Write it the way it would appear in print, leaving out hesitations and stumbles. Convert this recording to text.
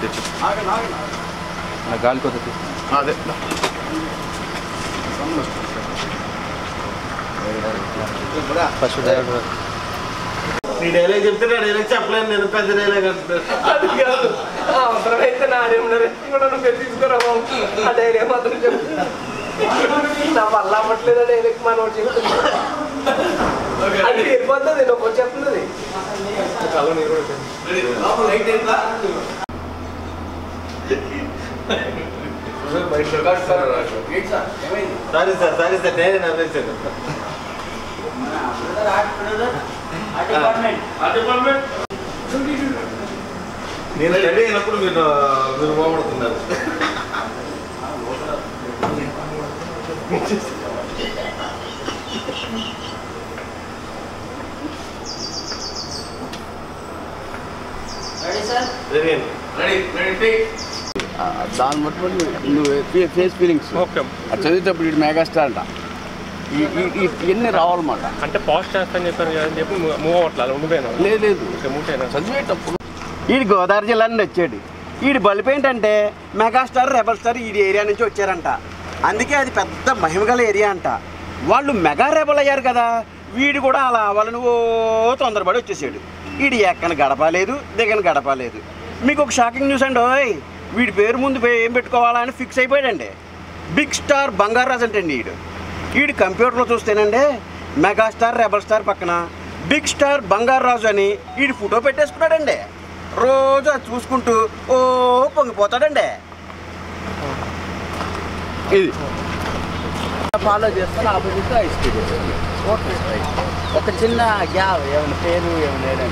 తెచ్చు నా గాలి కొద్ది అదే ఫస్ట్ డైరెక్ట్ నీ డైలాగ్ చెప్తే నా డైలాగ్ చెప్పలేను నేను పెద్ద డైలాగ్ అంటున్నాను అవసరమైతే నా రెమ్యునరేషన్ కూడా నువ్వు తీసుకురా ఆ డైలాగ్ మాత్రం చెప్పు నా వల్ల అవ్వట్లేదు ఆ డైలాగ్ మనోడు చెప్తుంది అది వెళ్ళిపోతుంది నువ్వు చెప్తున్నది సారీ సార్ నేనే నవ్వేసాను నేను రెడీ అయినప్పుడు మీరు పోగొడుతున్నారు దాన్ని బట్టి నువ్వు ఫేస్ ఫీలింగ్స్ అది చదివేటప్పుడు ఇటు మెగాస్టార్ అంట ఇవన్నీ రావాలన్నమాట. అంటే పాస్ట్ చేస్తాను చెప్పారు అని చెప్పి మూవ్ అవ్వట్లేదు ఉండిపోయినా లేదు చదివేటప్పుడు ఈడు గోదావరి జిల్లా నుండి వచ్చాడు. ఈడు బల్బ్ ఏంటంటే మెగాస్టార్ రెబల్ స్టార్ ఈ ఏరియా నుంచి వచ్చారంట. అందుకే అది పెద్ద మహిమగల ఏరియా అంట. వాళ్ళు మెగా రెబల్ అయ్యారు కదా, వీడు కూడా అలా వాళ్ళని తొందరపడి వచ్చేసాడు. వీడు ఎక్కని గడపలేదు దిగని గడపలేదు. మీకు ఒక షాకింగ్ న్యూస్ అండి, వీడి పేరు ముందు ఏం పెట్టుకోవాలని ఫిక్స్ అయిపోయాడండి. బిగ్ స్టార్ బంగారాజు అంటండి వీడు కంప్యూటర్లో చూస్తేనండి మెగాస్టార్ రెబల్ స్టార్ పక్కన బిగ్ స్టార్ బంగారాజు అని వీడు ఫోటో పెట్టేసుకున్నాడండి. రోజు అది చూసుకుంటూ పొంగిపోతాడండి. ఇది ఫాలో చేస్తాను ఆపోజిట్ ఐస్ ఓకే ఒక చిన్న గ్యాప్ ఏమైనా పేరు ఏమైనా